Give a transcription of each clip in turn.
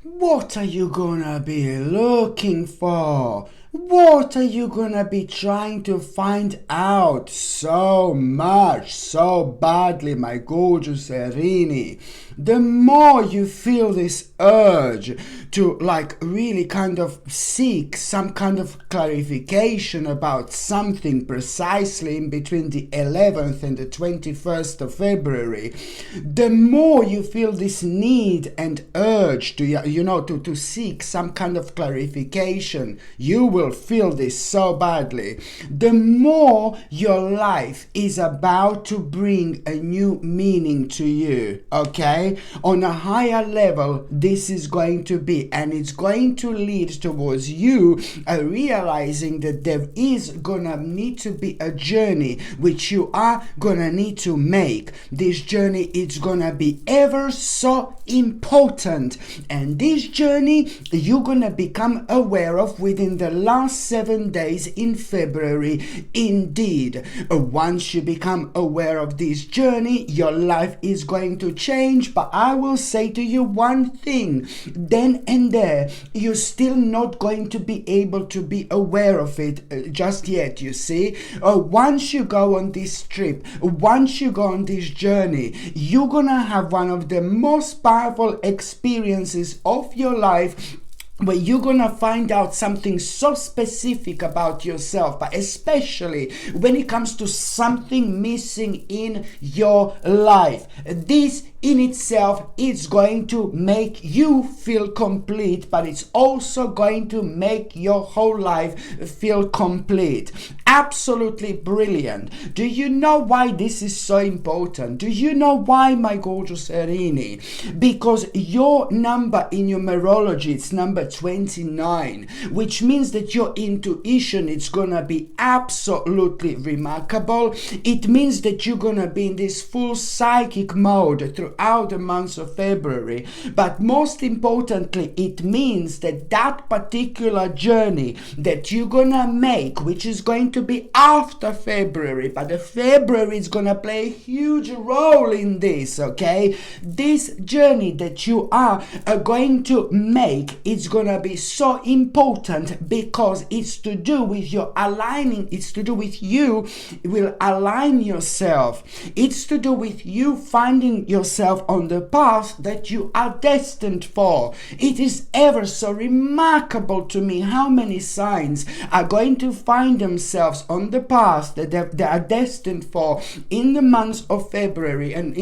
What are you gonna be looking for? What are you gonna be trying to find out so much, so badly, my gorgeous Erini? The more you feel this urge to really kind of seek some kind of clarification about something precisely in between the 11th and the 21st of February, the more you feel this need and urge to seek some kind of clarification. You will feel this so badly. The more your life is about to bring a new meaning to you, okay? On a higher level, this is going to be, and it's going to lead towards you realizing that there is gonna need to be a journey which you are gonna need to make. This journey is gonna be ever so important, and this journey you're gonna become aware of within the last 7 days in February. Indeed, once you become aware of this journey, your life is going to change. But I will say to you one thing, then and there, you're still not going to be able to be aware of it just yet, you see. Once you go on this trip, once you go on this journey, you're gonna have one of the most powerful experiences of your life, where you're gonna find out something so specific about yourself, but especially when it comes to something missing in your life. This in itself is going to make you feel complete, but it's also going to make your whole life feel complete. Absolutely brilliant. Do you know why this is so important? Do you know why, my gorgeous Erini? Because your number in numerology, it's number 29, which means that your intuition is gonna be absolutely remarkable. It means that you're gonna be in this full psychic mode throughout the months of February. But most importantly, it means that that particular journey that you're gonna make, which is going to be after February, but the February is gonna play a huge role in this, okay? This journey that you are going to make, it's gonna be so important because it's to do with your aligning. It's to do with you will align yourself. It's to do with you finding yourself on the path that you are destined for. It is ever so remarkable to me how many signs are going to find themselves on the path that they are destined for in the months of February and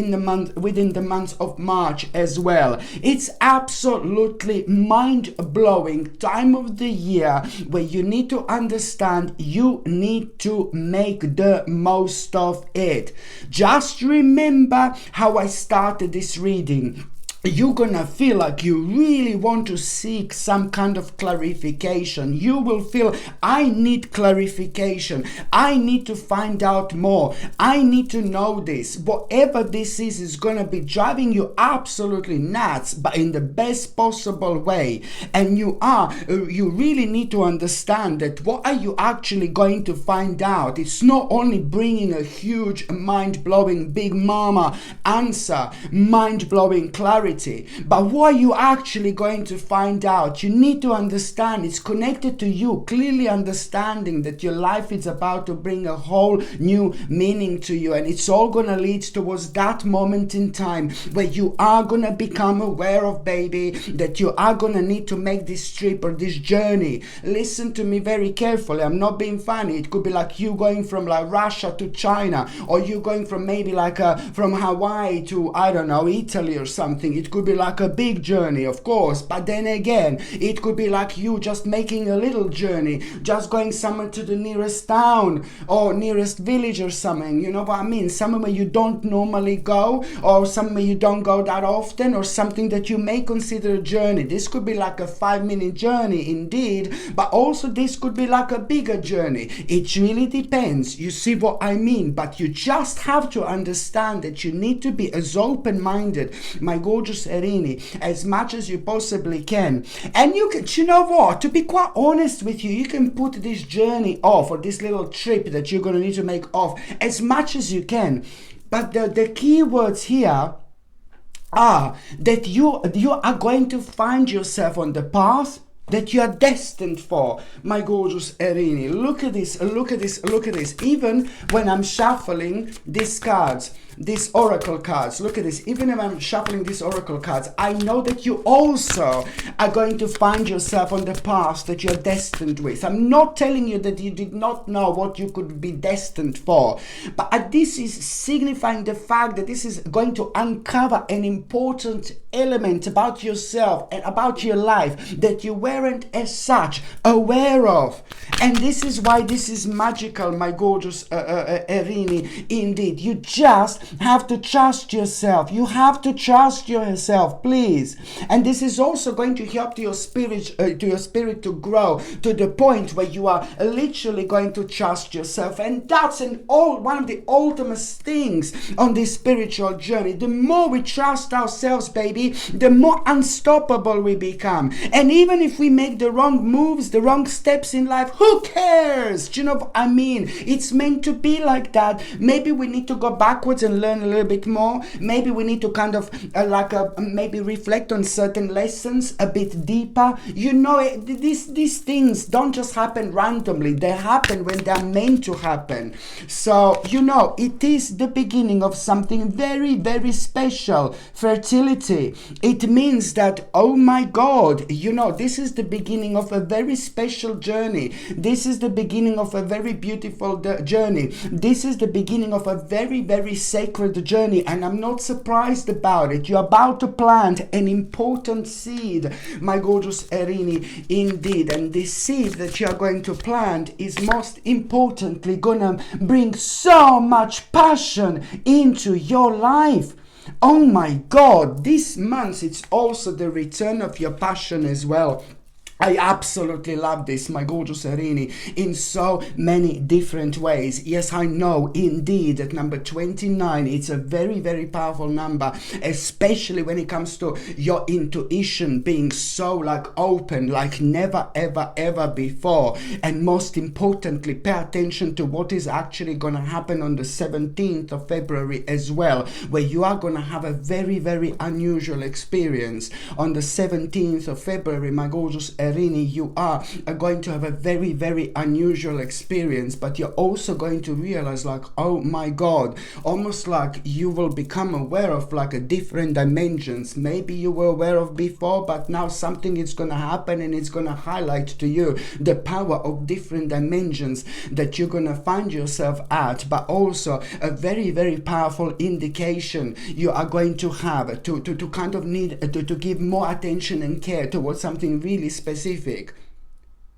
within the months of March as well. It's absolutely mind-blowing time of the year where you need to understand you need to make the most of it. Just remember how I started this reading. You're gonna feel like you really want to seek some kind of clarification. You will feel, I need clarification. I need to find out more. I need to know this. Whatever this is gonna be driving you absolutely nuts, but in the best possible way. And you really need to understand that what are you actually going to find out? It's not only bringing a huge mind-blowing big mama answer, mind-blowing clarity, but what are you actually going to find out? You need to understand it's connected to you, clearly understanding that your life is about to bring a whole new meaning to you, and it's all gonna lead towards that moment in time where you are gonna become aware of, baby, that you are gonna need to make this trip or this journey. Listen to me very carefully, I'm not being funny. It could be like you going from like Russia to China, or you going from maybe from Hawaii to, I don't know, Italy or something. It could be like a big journey, of course, but then again, it could be like you just making a little journey, just going somewhere to the nearest town or nearest village or something, you know what I mean? Somewhere where you don't normally go, or somewhere you don't go that often, or something that you may consider a journey. This could be like a 5-minute journey indeed, but also this could be like a bigger journey. It really depends, you see what I mean? But you just have to understand that you need to be as open-minded, my gorgeous Erini, as much as you possibly can. And you can, you know what, to be quite honest with you, you can put this journey off, or this little trip that you're going to need to make off, as much as you can. But the key words here are that you are going to find yourself on the path that you are destined for, my gorgeous Erini. Look at this, look at this, look at this. Even when I'm shuffling these cards, these oracle cards, look at this. Even if I'm shuffling these oracle cards, I know that you also are going to find yourself on the path that you're destined with. I'm not telling you that you did not know what you could be destined for, but this is signifying the fact that this is going to uncover an important element about yourself and about your life that you weren't as such aware of. And this is why this is magical, my gorgeous Erini. Indeed, you just have to trust yourself. You have to trust yourself, please. And this is also going to help to your spirit to grow to the point where you are literally going to trust yourself. And that's one of the ultimate things on this spiritual journey. The more we trust ourselves, baby, the more unstoppable we become. And even if we make the wrong moves, the wrong steps in life, who cares? Do you know what I mean? It's meant to be like that. Maybe we need to go backwards and learn a little bit more. Maybe we need to kind of maybe reflect on certain lessons a bit deeper. You know, these things don't just happen randomly. They happen when they're meant to happen. So, you know, it is the beginning of something very, very special. Fertility. It means that, oh my God, you know, this is the beginning of a very special journey. This is the beginning of a very beautiful journey. This is the beginning of a very, very sacred journey, and I'm not surprised about it. You're about to plant an important seed, my gorgeous Erini, indeed. And this seed that you're going to plant is most importantly gonna bring so much passion into your life. Oh my God, this month it's also the return of your passion as well. I absolutely love this, my gorgeous Erini, in so many different ways. Yes, I know indeed that number 29, it's a very, very powerful number, especially when it comes to your intuition being so like open, like never, ever, ever before. And most importantly, pay attention to what is actually going to happen on the 17th of February as well, where you are going to have a very, very unusual experience. On the 17th of February, my gorgeous Erini, you are going to have a very, very unusual experience, but you're also going to realize like, oh my God, almost like you will become aware of like a different dimensions. Maybe you were aware of before, but now something is going to happen and it's going to highlight to you the power of different dimensions that you're going to find yourself at, but also a very, very powerful indication you are going to have to kind of need to give more attention and care towards something really specific.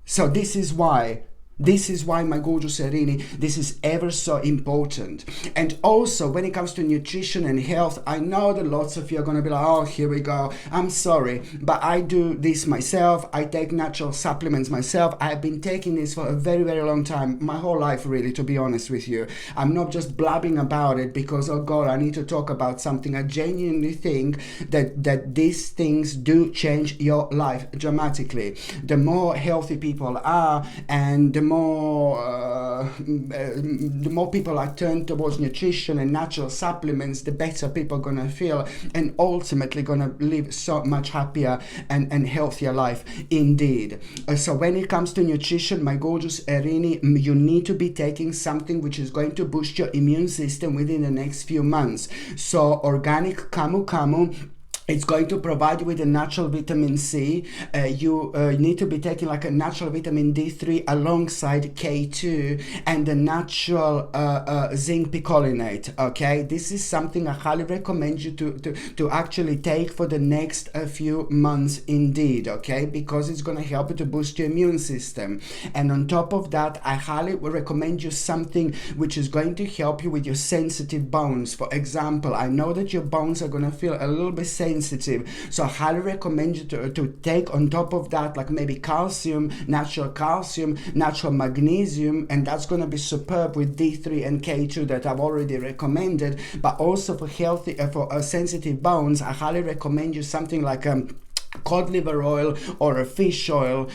So this is why, my gorgeous Erini, this is ever so important. And also when it comes to nutrition and health, I know that lots of you are going to be like, oh, here we go. I'm sorry, but I do this myself. I take natural supplements myself. I've been taking this for a very, very long time, my whole life really, to be honest with you. I'm not just blabbing about it because, oh God, I need to talk about something. I genuinely think that these things do change your life dramatically. The more healthy people are, and the more people are turned towards nutrition and natural supplements, the better people are gonna feel, and ultimately gonna live so much happier and healthier life indeed. So when it comes to nutrition, my gorgeous Erini, you need to be taking something which is going to boost your immune system within the next few months. So organic camu camu, it's going to provide you with a natural vitamin C. You need to be taking like a natural vitamin D3 alongside K2 and the natural zinc picolinate. Okay, this is something I highly recommend you to actually take for the next few months indeed. Okay, because it's going to help you to boost your immune system. And on top of that, I highly recommend you something which is going to help you with your sensitive bones. For example, I know that your bones are going to feel a little bit sensitive, so I highly recommend you to take on top of that like maybe calcium, natural magnesium, and that's going to be superb with D3 and K2 that I've already recommended. But also for healthy, for sensitive bones, I highly recommend you something like cod liver oil or a fish oil,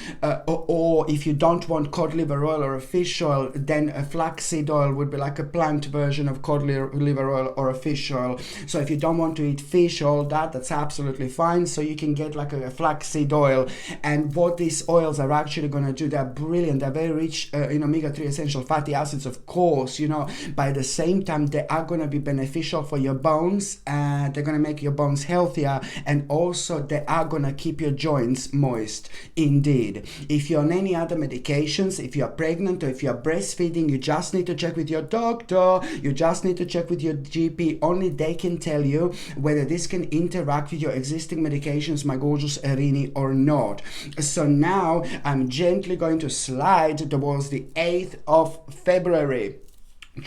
or if you don't want cod liver oil or a fish oil, then a flaxseed oil would be like a plant version of cod liver oil or a fish oil. So if you don't want to eat fish oil, that's absolutely fine. So you can get like a flaxseed oil. And what these oils are actually going to do, they're brilliant. They're very rich in omega-3 essential fatty acids, of course, you know. By the same time, they are going to be beneficial for your bones, and they're going to make your bones healthier, and also they are going to keep your joints moist. Indeed, if you're on any other medications, if you're pregnant or if you're breastfeeding, you just need to check with your doctor, you just need to check with your GP. Only they can tell you whether this can interact with your existing medications, my gorgeous Erini, or not. So now I'm gently going to slide towards the 8th of February.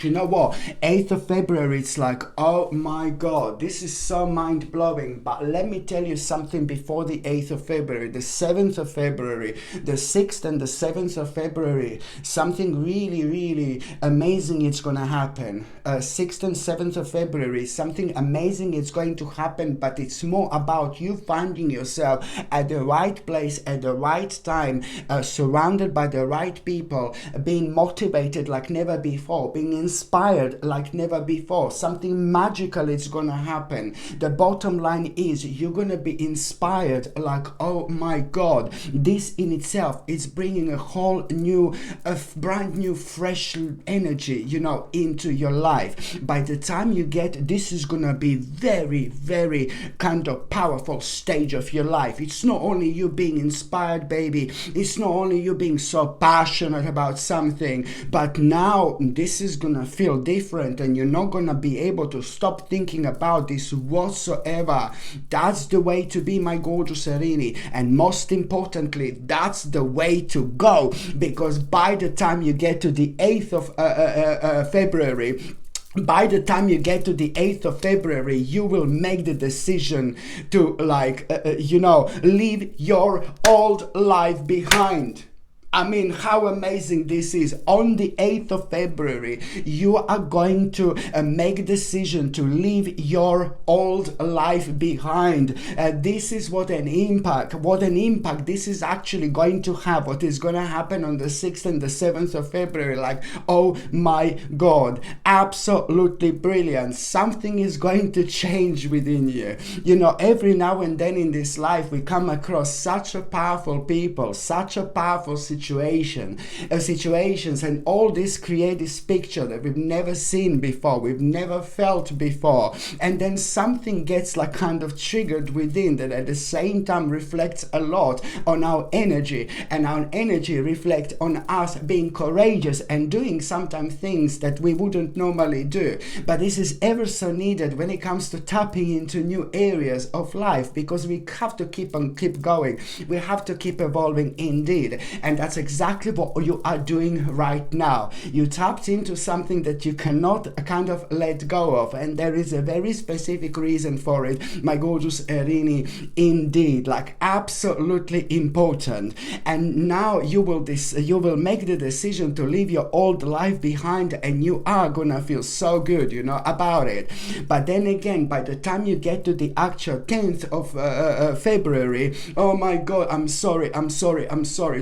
You know what, 8th of February, it's like, oh my god, this is so mind-blowing. But let me tell you something before the 8th of February, the 7th of February, the 6th and the 7th of February, something really, really amazing is going to happen. 6th and 7th of February, something amazing is going to happen, but it's more about you finding yourself at the right place at the right time, surrounded by the right people, being motivated like never before, being inspired like never before. Something magical is gonna happen. The bottom line is you're gonna be inspired like, oh my god, this in itself is bringing a whole new, a brand new fresh energy, you know, into your life. By the time you get, this is gonna be very, very kind of powerful stage of your life. It's not only you being inspired, baby, it's not only you being so passionate about something, but now this is gonna feel different, and you're not gonna be able to stop thinking about this whatsoever. That's the way to be, my gorgeous Erini, and most importantly, that's the way to go, because by the time you get to the 8th of February, by the time you get to the 8th of February, you will make the decision to leave your old life behind. I mean, how amazing this is. On the 8th of February, you are going to make a decision to leave your old life behind. This is what an impact this is actually going to have. What is going to happen on the 6th and the 7th of February. Like, oh my God, absolutely brilliant. Something is going to change within you. You know, every now and then in this life, we come across such a powerful people, such a powerful situations, and all this create this picture that we've never seen before, we've never felt before, and then something gets like kind of triggered within that at the same time reflects a lot on our energy, and our energy reflects on us being courageous and doing sometimes things that we wouldn't normally do. But this is ever so needed when it comes to tapping into new areas of life, because we have to keep going, we have to keep evolving indeed. And that's exactly what you are doing right now. You tapped into something that you cannot kind of let go of, and there is a very specific reason for it, my gorgeous Erini, indeed, like absolutely important. And now you will make the decision to leave your old life behind, and you are gonna feel so good, you know, about it. But then again, by the time you get to the actual 10th of February, oh my God, I'm sorry,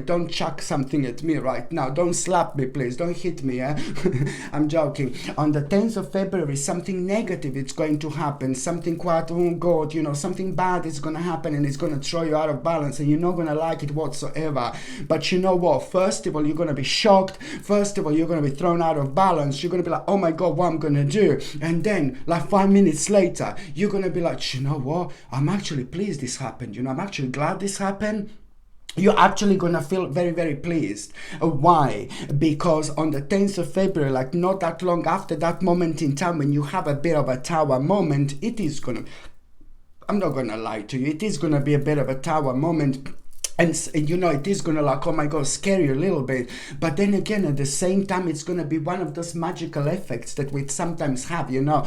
don't chuck something at me right now, don't slap me please, don't hit me, I'm joking. On the 10th of February, something negative is going to happen, something quite, oh God, you know, something bad is going to happen, and it's going to throw you out of balance, and you're not going to like it whatsoever. But you know what, first of all, you're going to be shocked, first of all, you're going to be thrown out of balance, you're going to be like, oh my God, what I'm going to do? And then like 5 minutes later, you're going to be like, you know what, I'm actually pleased this happened, you know, I'm actually glad this happened. You're actually gonna feel very, very pleased. Why? Because on the 10th of February, like not that long after that moment in time when you have a bit of a tower moment, it is gonna, I'm not gonna lie to you, it is gonna be a bit of a tower moment. and you know, it is gonna like, oh my god, scare you a little bit, but then again at the same time it's gonna be one of those magical effects that we sometimes have, you know.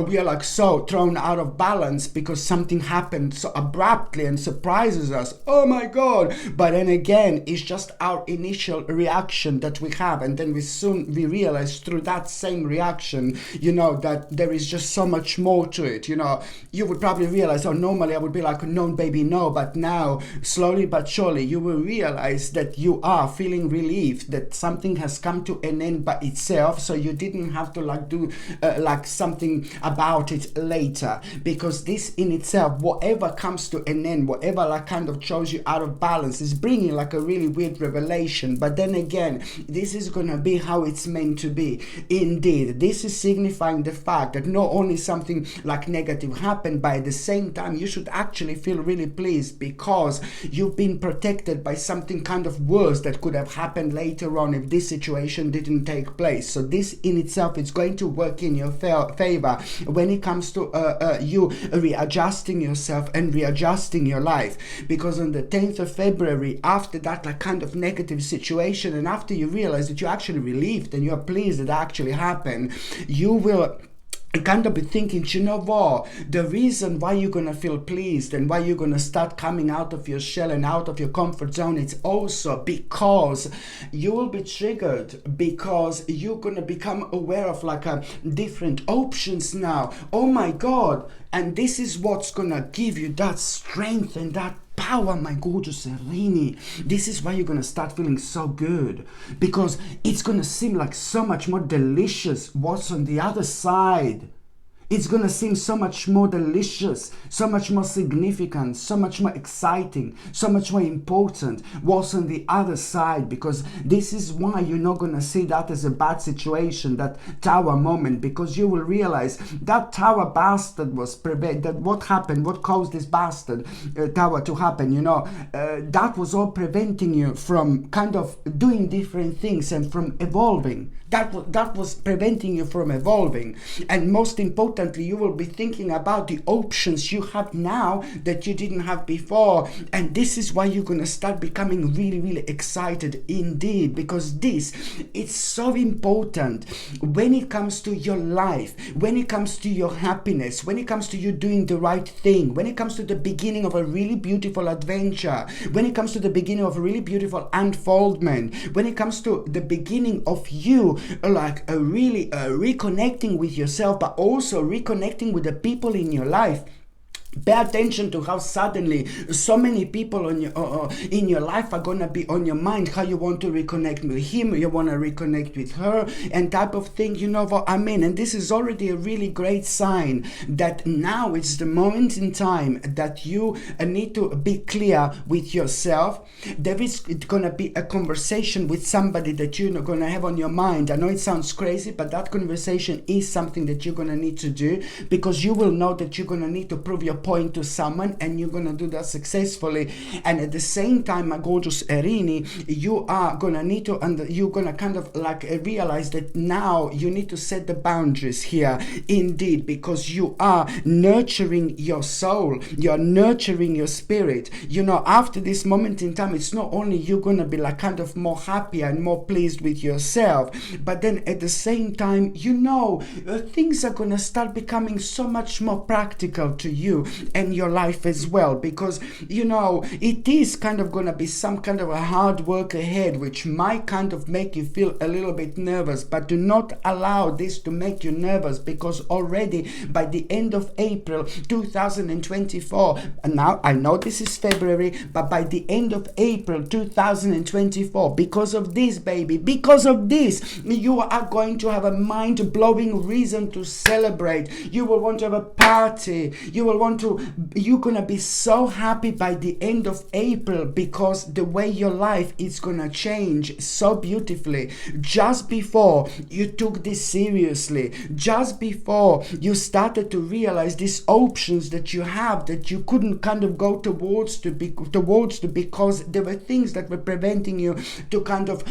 We are like so thrown out of balance because something happened so abruptly and surprises us, oh my god, but then again it's just our initial reaction that we have, and then we realize through that same reaction, you know, that there is just so much more to it. You know, you would probably realize, oh, normally I would be like, no baby, no, but now slowly but surely you will realize that you are feeling relieved that something has come to an end by itself, so you didn't have to like do like something about it later, because this in itself, whatever comes to an end, whatever like kind of throws you out of balance, is bringing like a really weird revelation. But then again, this is gonna be how it's meant to be. Indeed, this is signifying the fact that not only something like negative happened, but at the same time you should actually feel really pleased because you've been protected by something kind of worse that could have happened later on if this situation didn't take place. So this in itself is going to work in your favor when it comes to you readjusting yourself and readjusting your life, because on the 10th of February, after that like kind of negative situation, and after you realize that you're actually relieved and you're pleased that actually happened, you will kind of be thinking, you know what, the reason why you're gonna feel pleased and why you're gonna start coming out of your shell and out of your comfort zone, it's also because you will be triggered, because you're gonna become aware of like different options now. Oh my god. And this is what's gonna give you that strength and that power, my gorgeous Erini. This is why you're gonna start feeling so good, because it's gonna seem like so much more delicious what's on the other side. It's gonna seem so much more delicious, so much more significant, so much more exciting, so much more important what's on the other side, because this is why you're not gonna see that as a bad situation, that tower moment, because you will realize that tower bastard was that what happened, what caused this bastard tower to happen, you know, that was all preventing you from kind of doing different things and from evolving. That was preventing you from evolving. And most importantly, you will be thinking about the options you have now that you didn't have before. And this is why you're going to start becoming really, really excited indeed, because this is so important when it comes to your life, when it comes to your happiness, when it comes to you doing the right thing, when it comes to the beginning of a really beautiful adventure, when it comes to the beginning of a really beautiful unfoldment, when it comes to the beginning of you like really reconnecting with yourself, but also reconnecting with the people in your life. Pay attention to how suddenly so many people on your in your life are gonna be on your mind. How you want to reconnect with him, you want to reconnect with her, and type of thing. You know what I mean? And this is already a really great sign that now it's the moment in time that you need to be clear with yourself. There is gonna be a conversation with somebody that you're gonna have on your mind. I know it sounds crazy, but that conversation is something that you're gonna need to do, because you will know that you're gonna need to prove your point to someone, and you're gonna do that successfully. And at the same time, my gorgeous Erini, you are gonna need to, and you're gonna kind of like realize that now you need to set the boundaries here indeed, because you are nurturing your soul, you're nurturing your spirit. You know, after this moment in time, it's not only you're gonna be like kind of more happier and more pleased with yourself, but then at the same time, you know, things are gonna start becoming so much more practical to you and your life as well, because you know it is kind of gonna be some kind of a hard work ahead, which might kind of make you feel a little bit nervous. But do not allow this to make you nervous, because already by the end of April 2024, and now I know this is February, but by the end of April 2024, because of this, baby, because of this, you are going to have a mind-blowing reason to celebrate. You will want to have a party. You're gonna be so happy by the end of April, because the way your life is gonna change so beautifully. Just before you took this seriously, just before you started to realize these options that you have that you couldn't kind of go towards because there were things that were preventing you to kind of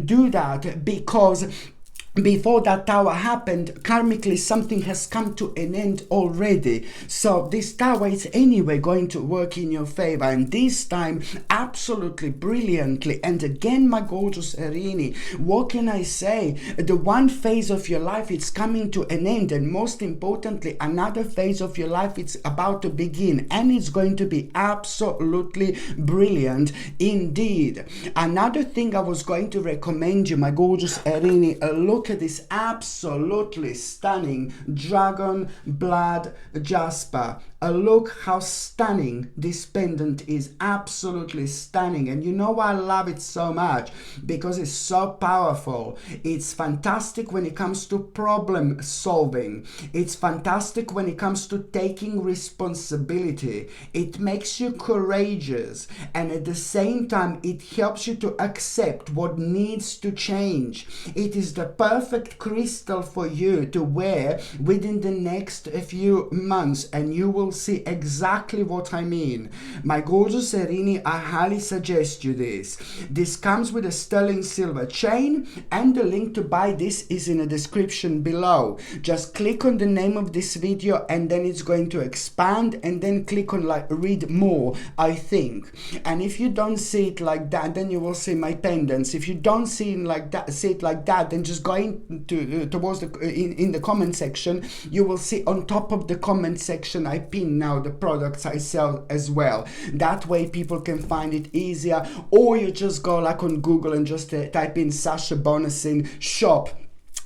do that, because before that tower happened, karmically something has come to an end already. So this tower is anyway going to work in your favor, and this time absolutely brilliantly. And again, my gorgeous Erini, what can I say? The one phase of your life, it's coming to an end, and most importantly, another phase of your life, it's about to begin, and it's going to be absolutely brilliant indeed. Another thing I was going to recommend you, my gorgeous Erini, look at this absolutely stunning dragon blood jasper. Look how stunning this pendant is. Absolutely stunning. And you know why I love it so much? Because it's so powerful. It's fantastic when it comes to problem solving. It's fantastic when it comes to taking responsibility. It makes you courageous, and at the same time it helps you to accept what needs to change. It is the perfect crystal for you to wear within the next few months, and you will see exactly what I mean. My gorgeous Erini, I highly suggest you this. This comes with a sterling silver chain, and the link to buy this is in the description below. Just click on the name of this video, and then it's going to expand, and then click on like read more, I think. And if you don't see it like that, then you will see my pendants. If you don't see it like that, then just go into towards the in the comment section. You will see on top of the comment section I pin now the products I sell as well. That way people can find it easier, or you just go like on Google and just type in Sasha Bonasin shop,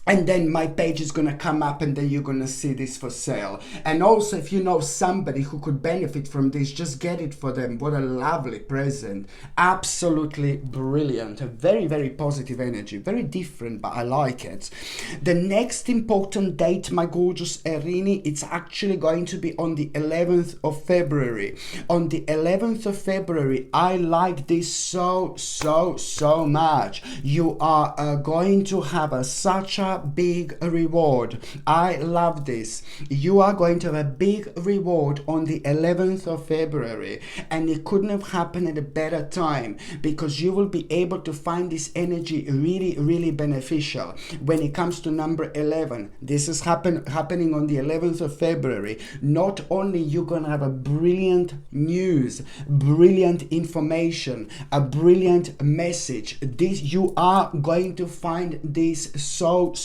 and then my page is gonna come up, and then you're gonna see this for sale. And also, if you know somebody who could benefit from this, just get it for them. What a lovely present. Absolutely brilliant. A very, very positive energy. Very different, but I like it. The next important date, my gorgeous Erini, it's actually going to be on the 11th of February. On the 11th of February, I like this so much. You are going to have such a big reward. I love this. You are going to have a big reward on the 11th of February, and it couldn't have happened at a better time, because you will be able to find this energy really beneficial. When it comes to number 11, this is happening on the 11th of February. Not only you're gonna have a brilliant news, brilliant information, a brilliant message. This, you are going to find this so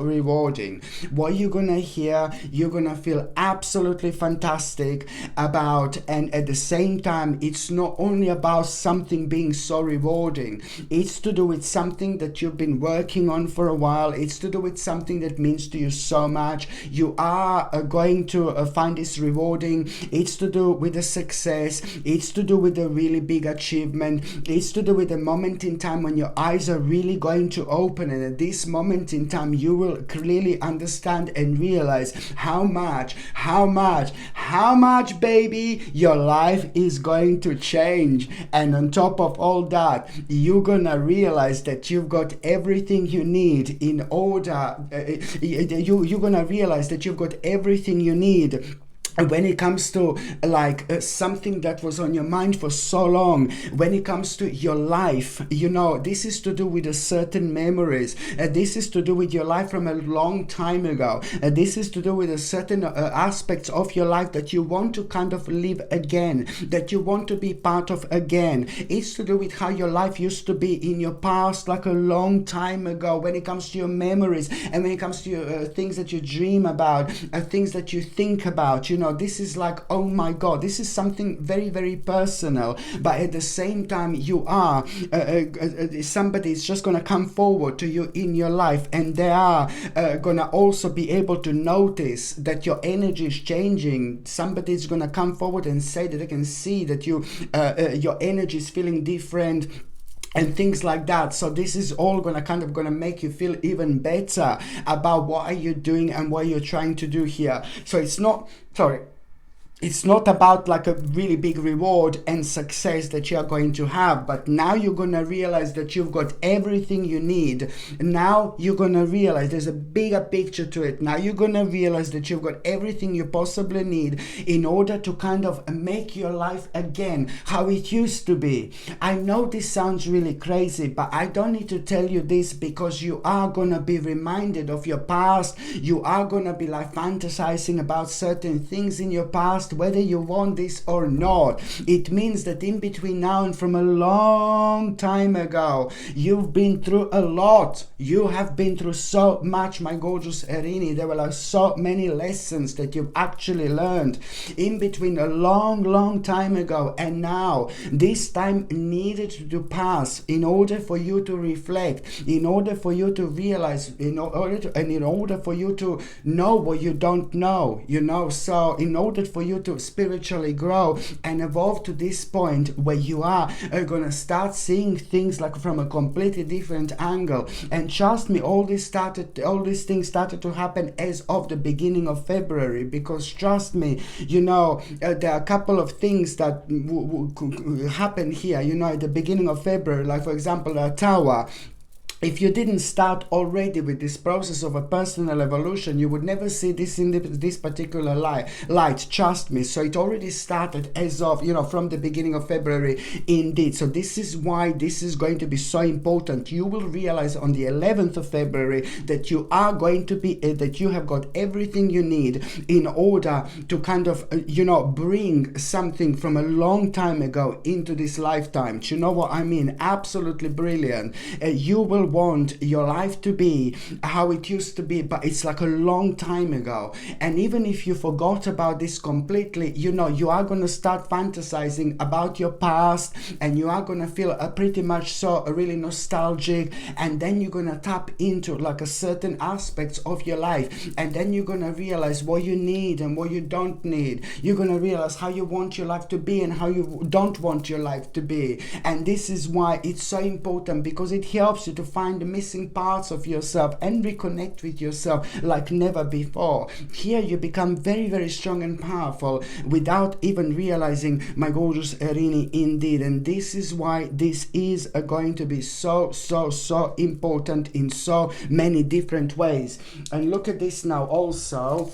rewarding. What you're gonna hear, you're gonna feel absolutely fantastic about, and at the same time, it's not only about something being so rewarding. It's to do with something that you've been working on for a while. It's to do with something that means to you so much. You are going to find this rewarding. It's to do with a success. It's to do with a really big achievement. It's to do with a moment in time when your eyes are really going to open, and at this moment in time you will clearly understand and realize how much baby your life is going to change. And on top of all that, you're gonna realize that you've got everything you need in order you're gonna realize that you've got everything you need when it comes to like something that was on your mind for so long. When it comes to your life, you know, this is to do with a certain memories. This is to do with your life from a long time ago. This is to do with a certain aspects of your life that you want to kind of live again, that you want to be part of again. It's to do with how your life used to be in your past, like a long time ago. When it comes to your memories, and when it comes to your things that you dream about, things that you think about, you know, this is like, oh my God, this is something very personal. But at the same time, you are somebody is just gonna come forward to you in your life, and they are gonna also be able to notice that your energy is changing. Somebody's gonna come forward and say that they can see that you your energy is feeling different, and things like that. So this is all gonna make you feel even better about what are you doing and what you're trying to do here. So it's not, sorry, it's not about like a really big reward and success that you are going to have, but now you're going to realize that you've got everything you need. Now you're going to realize there's a bigger picture to it. Now you're going to realize that you've got everything you possibly need in order to kind of make your life again how it used to be. I know this sounds really crazy, but I don't need to tell you this, because you are going to be reminded of your past. You are going to be like fantasizing about certain things in your past, whether you want this or not. It means that in between now and from a long time ago, you've been through a lot. You have been through so much, my gorgeous Erini. There were like so many lessons that you've actually learned in between a long time ago and now. This time needed to pass in order for you to reflect, in order for you to realize, in order for you to know what you don't know, so in order for you to spiritually grow and evolve to this point where you are gonna start seeing things like from a completely different angle. And trust me, all these things started to happen as of the beginning of February, because trust me, there are a couple of things that happen here, at the beginning of February, like for example, the Tower. If you didn't start already with this process of a personal evolution, you would never see this in this particular light, trust me. So it already started as of, from the beginning of February indeed. So this is why this is going to be so important. You will realize on the 11th of February that you are going to be, that you have got everything you need in order to kind of, bring something from a long time ago into this lifetime. Do you know what I mean? Absolutely brilliant. You will want your life to be how it used to be, but it's like a long time ago. And even if you forgot about this completely, you are going to start fantasizing about your past, and you are going to feel pretty much so really nostalgic. And then you're going to tap into like a certain aspects of your life, and then you're going to realize what you need and what you don't need. You're going to realize how you want your life to be and how you don't want your life to be. And this is why it's so important, because it helps you to find the missing parts of yourself and reconnect with yourself like never before. Here you become very, very strong and powerful without even realizing, my gorgeous Erini, indeed. And this is why this is going to be so important in so many different ways. And look at this now also.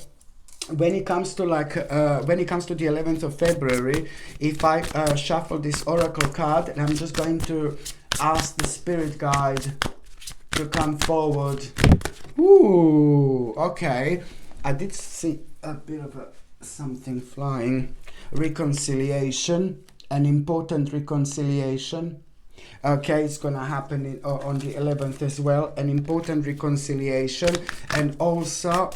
When it comes to the 11th of February, if I shuffle this oracle card, and I'm just going to ask the spirit guide to come forward. Ooh, okay. I did see a bit of something flying. Reconciliation, an important reconciliation. Okay, it's gonna happen on the 11th as well. An important reconciliation, and also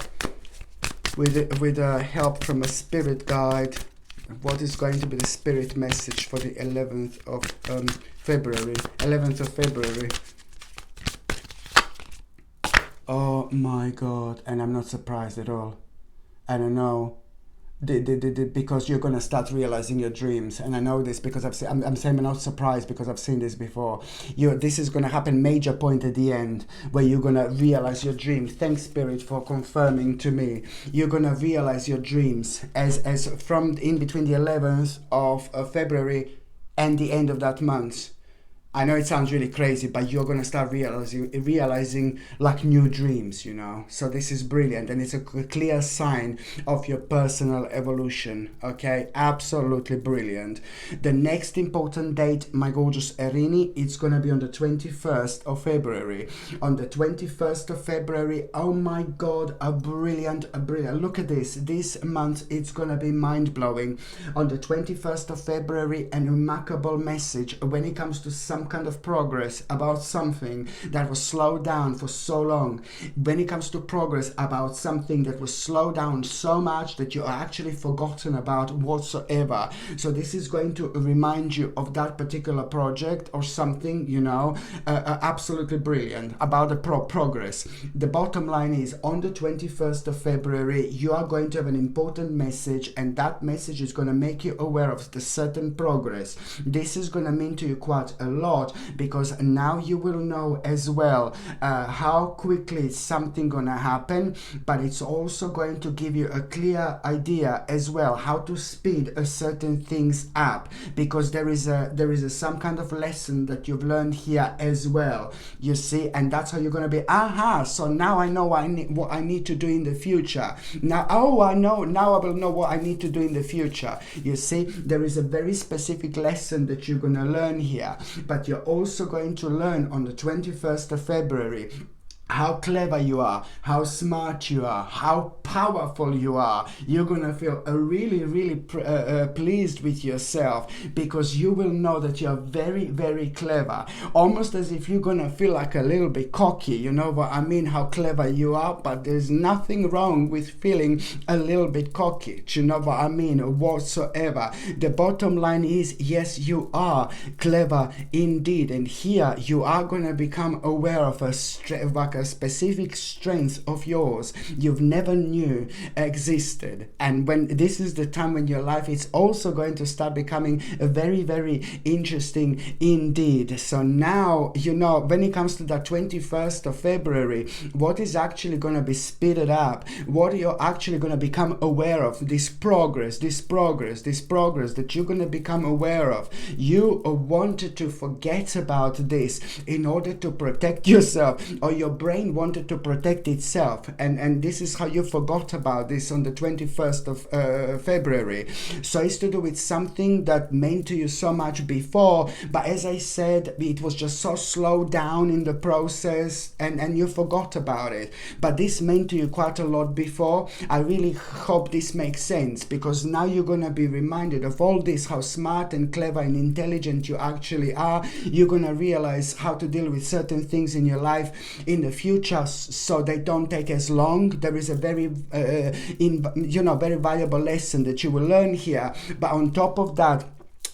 with help from a spirit guide. What is going to be the spirit message for the 11th of February? 11th of February. Oh my God, and I'm not surprised at all. I don't know, because you're gonna start realizing your dreams, and I know this because I'm saying I'm not surprised because I've seen this before. This is gonna happen major point at the end where you're gonna realize your dreams. Thanks, Spirit, for confirming to me. You're gonna realize your dreams as from in between the 11th of February and the end of that month. I know it sounds really crazy, but you're going to start realizing like new dreams, So this is brilliant, and it's a clear sign of your personal evolution, okay? Absolutely brilliant. The next important date, my gorgeous Erini, it's going to be on the 21st of February. On the 21st of February, oh my God, a brilliant. Look at this. This month, it's going to be mind-blowing. On the 21st of February, a remarkable message when it comes to some kind of progress about something that was slowed down for so long. When it comes to progress about something that was slowed down so much that you are actually forgotten about whatsoever. So this is going to remind you of that particular project or something, absolutely brilliant about the progress. The bottom line is, on the 21st of February, you are going to have an important message, and that message is going to make you aware of the certain progress. This is going to mean to you quite a lot. lot, because now you will know as well how quickly something gonna happen, but it's also going to give you a clear idea as well how to speed a certain things up, because there is some kind of lesson that you've learned here as well, you see, and that's how you're going to be, so now I know what I need to do in the future. Now I will know what I need to do in the future. You see, there is a very specific lesson that you're going to learn here, but you're also going to learn on the 21st of February how clever you are, how smart you are, how powerful you are. You're gonna feel really pleased with yourself, because you will know that you're very clever, almost as if you're gonna feel like a little bit cocky, you know what I mean, how clever you are. But there's nothing wrong with feeling a little bit cocky, do you know what I mean, whatsoever. The bottom line is, yes, you are clever indeed, and here you are gonna become aware of a specific strength of yours you've never knew existed. And when this is the time when your life is also going to start becoming very interesting indeed. So now, you know, when it comes to the 21st of February, what is actually going to be speeded up, what you're actually going to become aware of, this progress that you're going to become aware of. You wanted to forget about this in order to protect yourself, or your brain wanted to protect itself, and this is how you forgot about this on the 21st of February. So it's to do with something that meant to you so much before, but as I said, it was just so slow down in the process, and you forgot about it. But this meant to you quite a lot before. I really hope this makes sense, because now you're gonna be reminded of all this, how smart and clever and intelligent you actually are. You're gonna realize how to deal with certain things in your life in the future, so they don't take as long. There is a very very valuable lesson that you will learn here. But on top of that,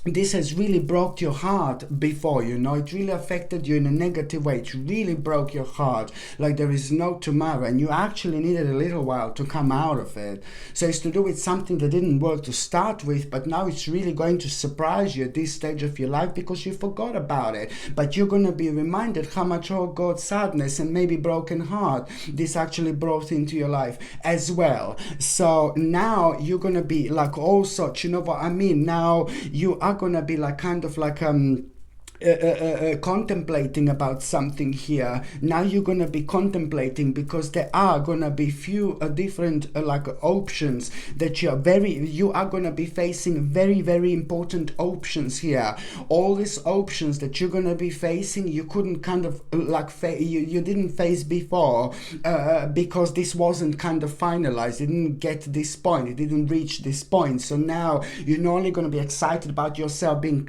this has really broke your heart before, you know, it really affected you in a negative way. It really broke your heart like there is no tomorrow, and you actually needed a little while to come out of it. So it's to do with something that didn't work to start with, but now it's really going to surprise you at this stage of your life, because you forgot about it. But you're going to be reminded how much, oh God, sadness and maybe broken heart this actually brought into your life as well. So now you're going to be like, also, you know what I mean, now you are going to be like kind of like contemplating about something here. Now you're gonna be contemplating, because there are gonna be few different like options that you are gonna be facing very important options here. All these options that you're gonna be facing, you couldn't kind of like you didn't face before, because this wasn't kind of finalized. It didn't get to this point, it didn't reach this point. So now you're not only gonna be excited about yourself being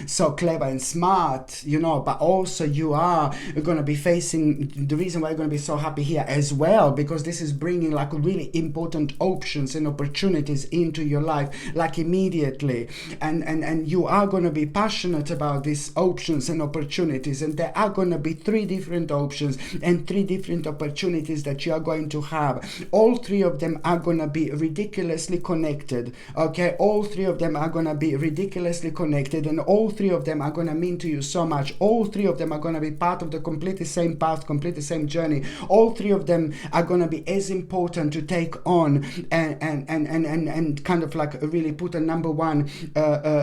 so clever and smart, you know, but also you are going to be facing the reason why you're going to be so happy here as well, because this is bringing like really important options and opportunities into your life like immediately, and you are going to be passionate about these options and opportunities, and there are going to be 3 different options and 3 different opportunities that you are going to have. All 3 of them are going to be ridiculously connected, okay? All 3 of them are going to be ridiculously connected, and all 3 of them are going to mean to you so much. All 3 of them are going to be part of the completely same path, completely same journey. All 3 of them are going to be as important to take on and kind of like really put a number 1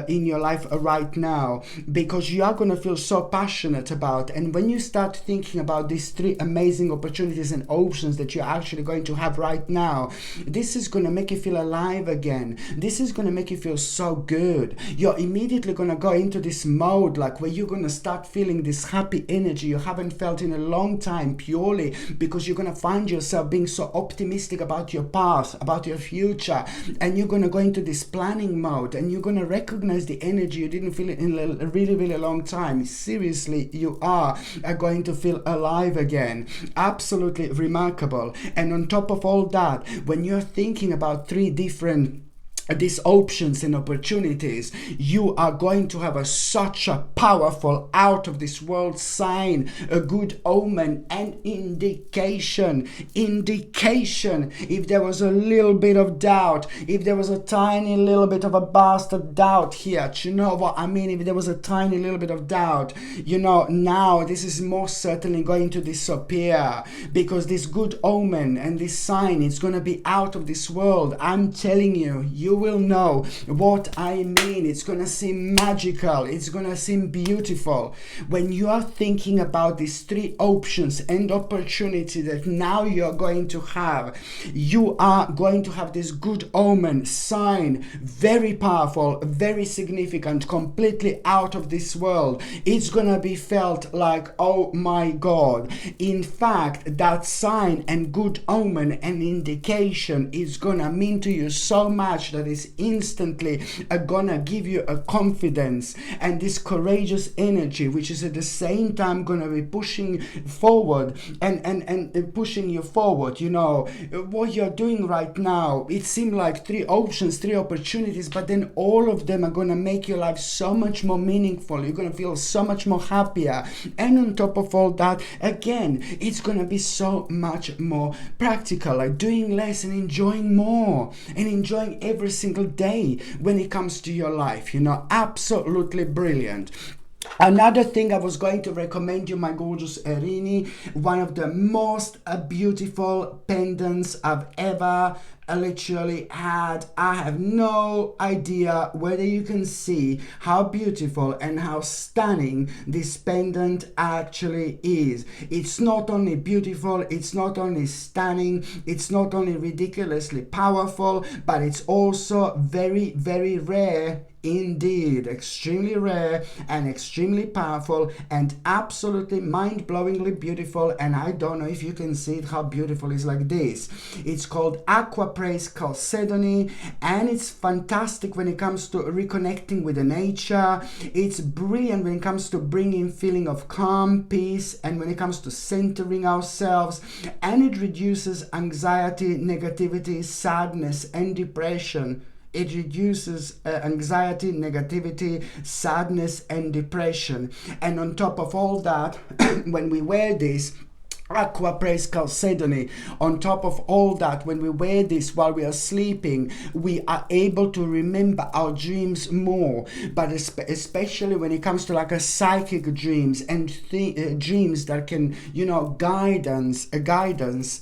in your life right now, because you are going to feel so passionate about. And when you start thinking about these 3 amazing opportunities and options that you're actually going to have right now, this is going to make you feel alive again. This is going to make you feel so good. You're immediately going to go into this mode like where you're going to start feeling this happy energy you haven't felt in a long time, purely because you're going to find yourself being so optimistic about your path, about your future, and you're going to go into this planning mode, and you're going to recognize the energy you didn't feel in a really long time. Seriously, you are going to feel alive again. Absolutely remarkable. And on top of all that, when you're thinking about 3 different these options and opportunities, you are going to have such a powerful out of this world sign, a good omen and indication. If there was a little bit of doubt, if there was a tiny little bit of a bastard doubt here, do you know what I mean? If there was a tiny little bit of doubt, you know, now this is most certainly going to disappear, because this good omen and this sign, it's going to be out of this world. I'm telling you, you will know what I mean. It's going to seem magical. It's going to seem beautiful. When you are thinking about these three options and opportunity that now you're going to have, you are going to have this good omen sign, very powerful, very significant, completely out of this world. It's going to be felt like, oh my God. In fact, that sign and good omen and indication is going to mean to you so much that it's instantly gonna give you a confidence and this courageous energy, which is at the same time gonna be pushing forward and pushing you forward. You know what you're doing right now, it seemed like three options, three opportunities, but then all of them are gonna make your life so much more meaningful. You're gonna feel so much more happier, and on top of all that, again, it's gonna be so much more practical, like doing less and enjoying more, and enjoying every single day when it comes to your life. You know, absolutely brilliant. Another thing I was going to recommend you, my gorgeous Erini, one of the most beautiful pendants I've ever literally had. I have no idea whether you can see how beautiful and how stunning this pendant actually is. It's not only beautiful, it's not only stunning, it's not only ridiculously powerful, but it's also very, very rare. Indeed, extremely rare and extremely powerful and absolutely mind-blowingly beautiful. And I don't know if you can see it, how beautiful it's like this. It's called Aqua Praise Chalcedony, and it's fantastic when it comes to reconnecting with the nature. It's brilliant when it comes to bringing feeling of calm, peace, and when it comes to centering ourselves. And it reduces anxiety, negativity, sadness, and depression. It reduces anxiety, negativity, sadness, and depression. And on top of all that, when we wear this Aqua Praise Chalcedony, on top of all that, when we wear this while we are sleeping, we are able to remember our dreams more. But especially when it comes to like a psychic dreams and dreams that can, you know, guidance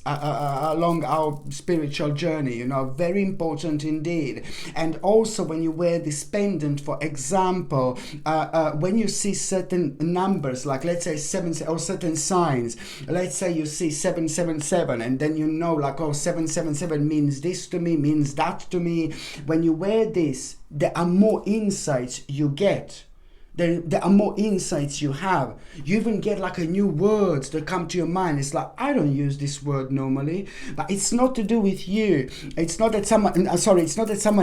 along our spiritual journey, you know, very important indeed. And also when you wear this pendant, for example, when you see certain numbers, like let's say 7 or certain signs, let's say you see 777, and then you know like, oh, 777 means this to me, means that to me. When you wear this, there are more insights you get. There are more insights you have. You even get like a new words that come to your mind. It's like, I don't use this word normally, but it's not to do with you. It's not that someone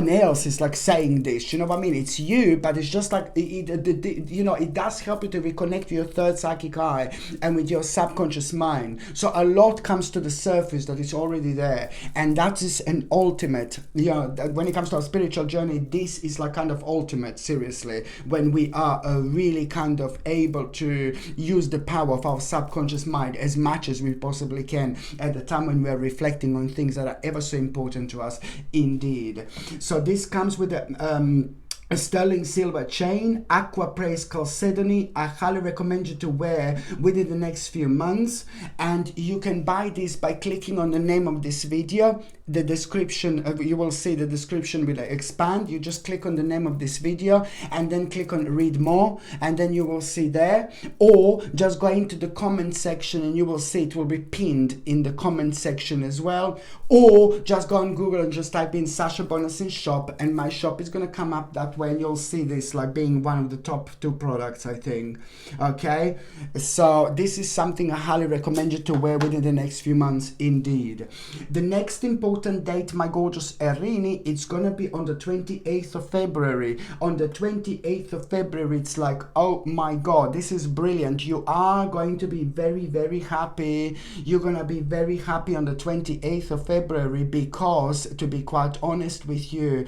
else is like saying this, you know what I mean? It's you, but it's just like, you know, it does help you to reconnect with your third psychic eye and with your subconscious mind. So a lot comes to the surface that is already there. And that is an ultimate, you know, when it comes to our spiritual journey, this is like kind of ultimate, seriously, when we are really kind of able to use the power of our subconscious mind as much as we possibly can at the time when we are reflecting on things that are ever so important to us indeed. So this comes with a sterling silver chain, Aqua Praise Chalcedony. I highly recommend you to wear within the next few months, and you can buy this by clicking on the name of this video. The description, you will see the description will expand. You just click on the name of this video and then click on read more, and then you will see there, or just go into the comment section and you will see it will be pinned in the comment section as well, or just go on Google and just type in Sasha Bonasin shop and my shop is going to come up that way. way, and you'll see this like being one of the top 2 products, I think. Okay, so this is something I highly recommend you to wear within the next few months indeed. The next important date, my gorgeous Erini, it's gonna be on the 28th of February. On the 28th of February, it's like, oh my god, this is brilliant. You are going to be very, very happy. You're gonna be very happy on the 28th of February because, to be quite honest with you,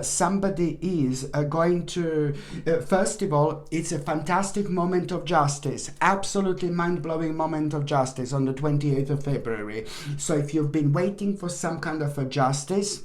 somebody is going to, first of all, it's a fantastic moment of justice, absolutely mind-blowing moment of justice on the 28th of February. So if you've been waiting for some kind of a justice,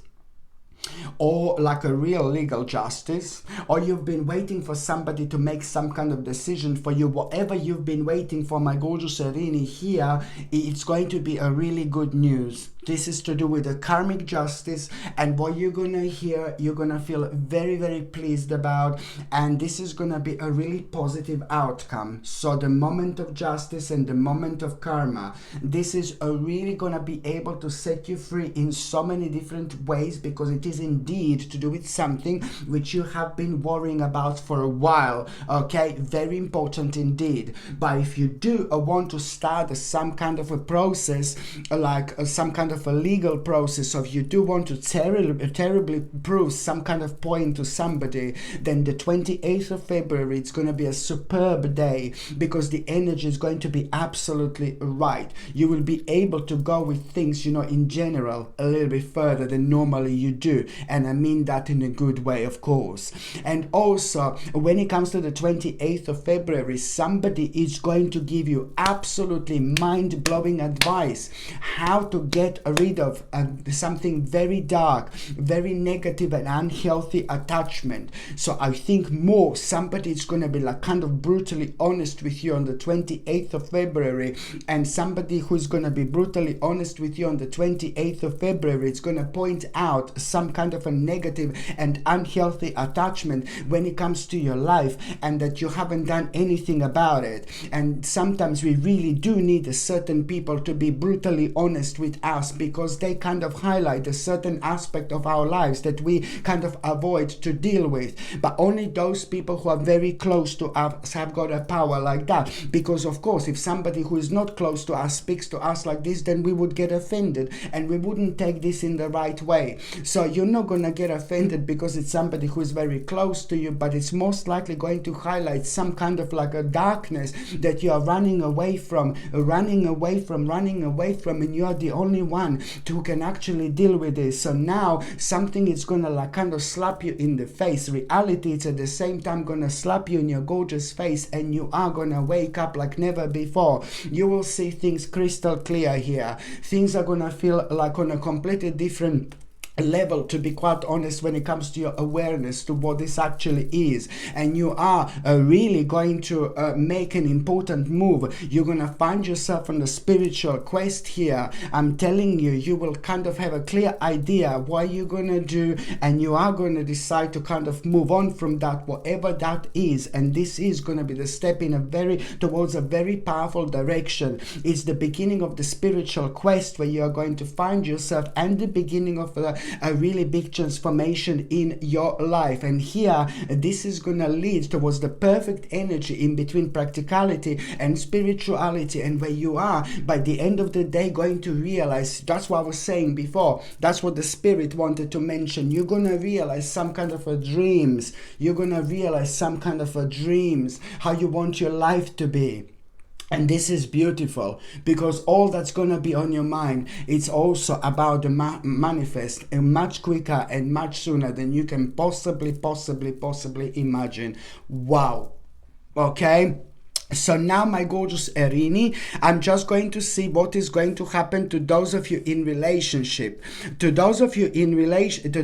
or like a real legal justice, or you've been waiting for somebody to make some kind of decision for you, whatever you've been waiting for, my gorgeous Erini, here it's going to be a really good news. This is to do with the karmic justice, and what you're gonna hear, you're gonna feel very, very pleased about, and this is gonna be a really positive outcome. So the moment of justice and the moment of karma, this is really gonna be able to set you free in so many different ways, because it is indeed to do with something which you have been worrying about for a while. Okay, very important indeed. But if you do want to start some kind of a process, like some kind of a legal process, or if you do want to terribly prove some kind of point to somebody, then the 28th of February, it's going to be a superb day, because the energy is going to be absolutely right. You will be able to go with things, you know, in general, a little bit further than normally you do, and I mean that in a good way, of course. And also, when it comes to the 28th of February, somebody is going to give you absolutely mind-blowing advice how to get rid of something very dark, very negative and unhealthy attachment. So I think somebody is going to be like kind of brutally honest with you on the 28th of February, and somebody who's going to be brutally honest with you on the 28th of February, it's going to point out some kind of a negative and unhealthy attachment when it comes to your life, and that you haven't done anything about it. And sometimes we really do need a certain people to be brutally honest with us, because they kind of highlight a certain aspect of our lives that we kind of avoid to deal with. But only those people who are very close to us have got a power like that, because of course if somebody who is not close to us speaks to us like this, then we would get offended, and we wouldn't take this in the right way. So you're not going to get offended because it's somebody who is very close to you, but it's most likely going to highlight some kind of like a darkness that you are running away from, and you are the only one who can actually deal with this. So now something is going to like kind of slap you in the face. Reality, it's at the same time going to slap you in your gorgeous face, and you are going to wake up like never before. You will see things crystal clear here. Things are going to feel like on a completely different level, to be quite honest, when it comes to your awareness to what this actually is. And you are really going to make an important move. You're going to find yourself on the spiritual quest here. I'm telling you, you will kind of have a clear idea what you're going to do, and you are going to decide to kind of move on from that, whatever that is. And this is going to be the step in towards a very powerful direction. It's the beginning of the spiritual quest, where you are going to find yourself, and the beginning of a really big transformation in your life. And here, this is going to lead towards the perfect energy in between practicality and spirituality, and where you are by the end of the day going to realize, that's what I was saying before, that's what the spirit wanted to mention, you're going to realize some kind of a dreams, how you want your life to be. And this is beautiful, because all that's going to be on your mind, it's also about the manifest much quicker and much sooner than you can possibly imagine. Wow. Okay. So now, my gorgeous Erini, I'm just going to see what is going to happen to those of you in relationship. To those of you in relationship,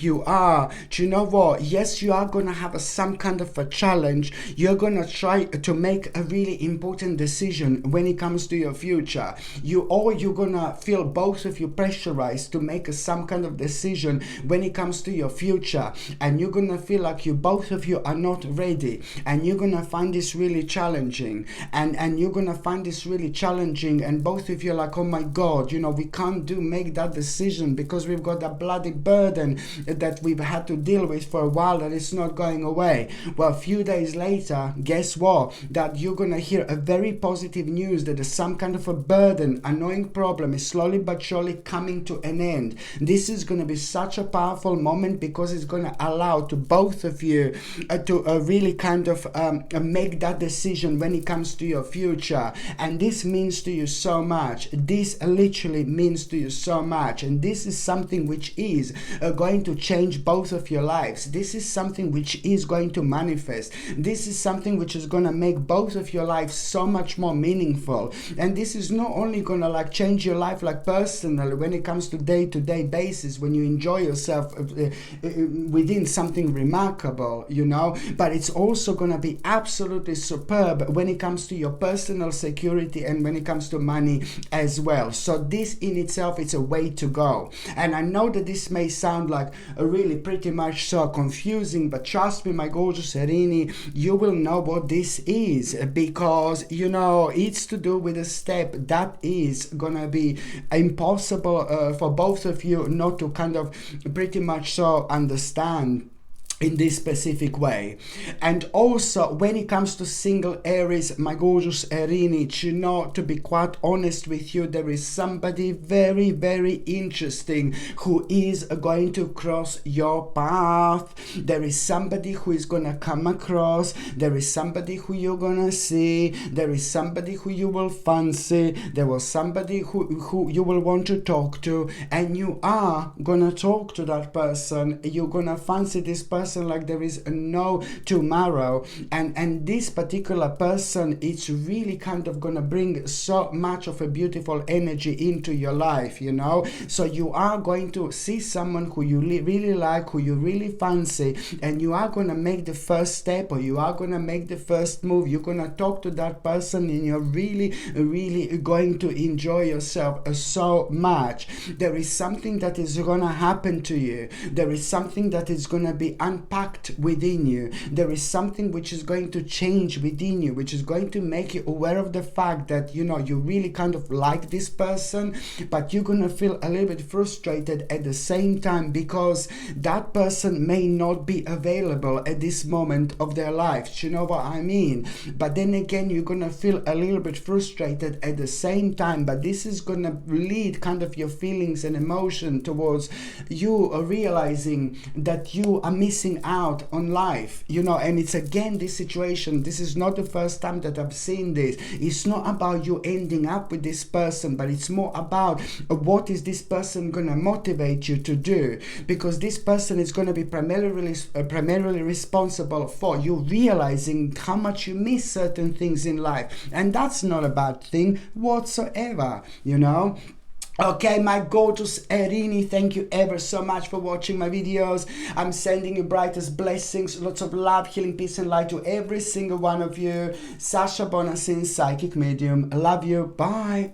you are, do you know what? Yes, you are going to have some kind of a challenge. You're going to try to make a really important decision when it comes to your future. You're going to feel, both of you, pressurized to make some kind of decision when it comes to your future. And you're going to feel like like you both of you are not ready, and you're gonna find this really challenging, and you're gonna find this really challenging, and both of you are like, oh my god, you know, we can't make that decision because we've got that bloody burden that we've had to deal with for a while, that it's not going away. Well, a few days later, guess what, that you're gonna hear a very positive news that there's some kind of a burden, annoying problem is slowly but surely coming to an end. This is going to be such a powerful moment because it's going to allow to both of you to really kind of make that decision when it comes to your future. And this means to you so much. This literally means to you so much. And this is something which is going to change both of your lives. This is something which is going to manifest. This is something which is going to make both of your lives so much more meaningful. And this is not only going to like change your life like personally when it comes to day-to-day basis, when you enjoy yourself within something remarkable, you know, but it's also going to be absolutely superb when it comes to your personal security and when it comes to money as well. So this in itself is a way to go. And I know that this may sound like a really pretty much so confusing, but trust me, my gorgeous Erini, you will know what this is, because you know it's to do with a step that is gonna be impossible for both of you not to kind of pretty much so understand in this specific way. And also when it comes to single Aries, my gorgeous Erini, you know, to be quite honest with you, there is somebody very, very interesting who is going to cross your path. There is somebody who is gonna come across. There is somebody who you're gonna see. There is somebody who you will fancy. There was somebody who you will want to talk to, and you are gonna talk to that person. You're gonna fancy this person like there is no tomorrow, and this particular person, it's really kind of gonna bring so much of a beautiful energy into your life, you know. So you are going to see someone who you really like, who you really fancy, and you are gonna make the first step, or you are gonna make the first move. You're gonna talk to that person, and you're really going to enjoy yourself so much. There is something that is gonna happen to you. There is something that is gonna be unpacked within you. There is something which is going to change within you, which is going to make you aware of the fact that, you know, you really kind of like this person, but you're gonna feel a little bit frustrated at the same time because that person may not be available at this moment of their life. You know what I mean? But then again, you're gonna feel a little bit frustrated at the same time, but this is gonna lead kind of your feelings and emotion towards you realizing that you are missing out on life, you know. And it's again this situation, this is not the first time that I've seen this. It's not about you ending up with this person, but it's more about what is this person gonna motivate you to do, because this person is gonna be primarily responsible for you realizing how much you miss certain things in life, and that's not a bad thing whatsoever, you know. Okay, my gorgeous Erini, thank you ever so much for watching my videos. I'm sending you brightest blessings, lots of love, healing, peace and light to every single one of you. Sasha Bonasin, Psychic Medium. Love you. Bye.